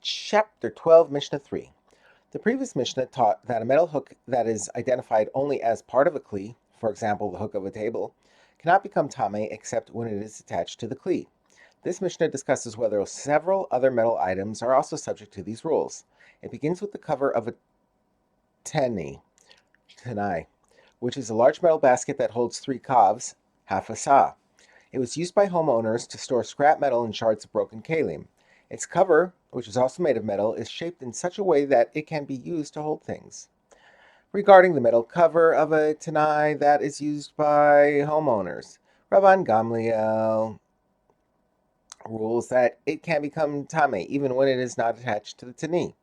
Chapter 12, Mishnah 3. The previous Mishnah taught that a metal hook that is identified only as part of a kli, for example, the hook of a table, cannot become tameh except when it is attached to the kli. This Mishnah discusses whether several other metal items are also subject to these rules. It begins with the cover of a tanai, which is a large metal basket that holds 3 kavs, half a sa. It was used by homeowners to store scrap metal and shards of broken Keilim. Its cover, which is also made of metal, is shaped in such a way that it can be used to hold things. Regarding the metal cover of a tanai that is used by homeowners, Rabban Gamliel rules that it can become tameh even when it is not attached to the tanai.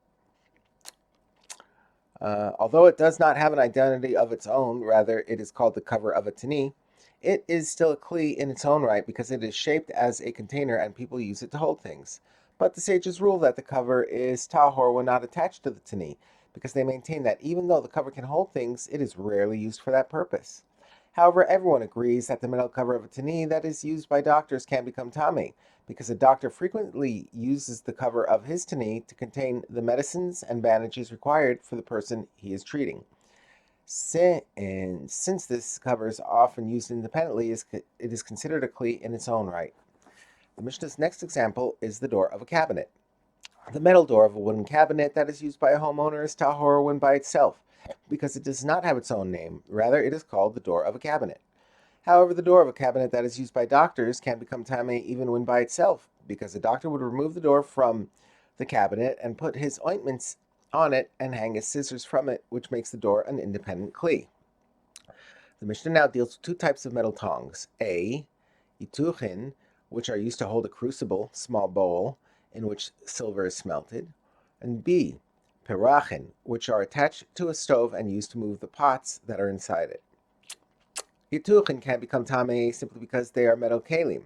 Although it does not have an identity of its own, rather it is called the cover of a tanai, it is still a kli in its own right because it is shaped as a container and people use it to hold things. But the sages rule that the cover is tahor when not attached to the tanai, because they maintain that even though the cover can hold things, it is rarely used for that purpose. However, everyone agrees that the metal cover of a tanai that is used by doctors can become tameh, because a doctor frequently uses the cover of his tanai to contain the medicines and bandages required for the person he is treating. Since this cover is often used independently, it is considered a kli in its own right. The Mishnah's next example is the door of a cabinet. The metal door of a wooden cabinet that is used by a homeowner is tahor when by itself, because it does not have its own name. Rather, it is called the door of a cabinet. However, the door of a cabinet that is used by doctors can become tameh even when by itself, because a doctor would remove the door from the cabinet and put his ointments on it and hang his scissors from it, which makes the door an independent kli. The Mishnah now deals with 2 types of metal tongs. A, ituchin, which are used to hold a crucible, small bowl, in which silver is smelted, and B, pirachin, which are attached to a stove and used to move the pots that are inside it. Ituchin can become tameh simply because they are metal Keilim,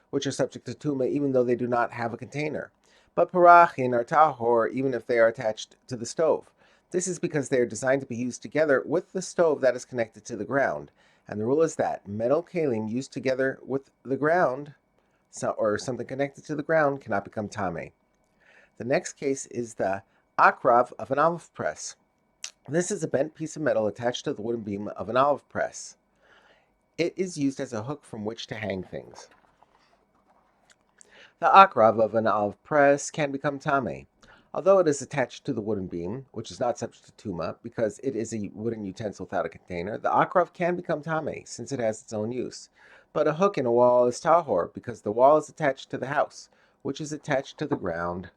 which are subject to tumah even though they do not have a container. But pirachin are tahor even if they are attached to the stove. This is because they are designed to be used together with the stove that is connected to the ground, and the rule is that metal Keilim used together with the ground or something connected to the ground cannot become tameh. The next case is the akrav of an olive press. This is a bent piece of metal attached to the wooden beam of an olive press. It is used as a hook from which to hang things. The akrav of an olive press can become tameh. Although it is attached to the wooden beam, which is not subject to tumah because it is a wooden utensil without a container, the akrav can become tameh since it has its own use. But a hook in a wall is tahor because the wall is attached to the house, which is attached to the ground.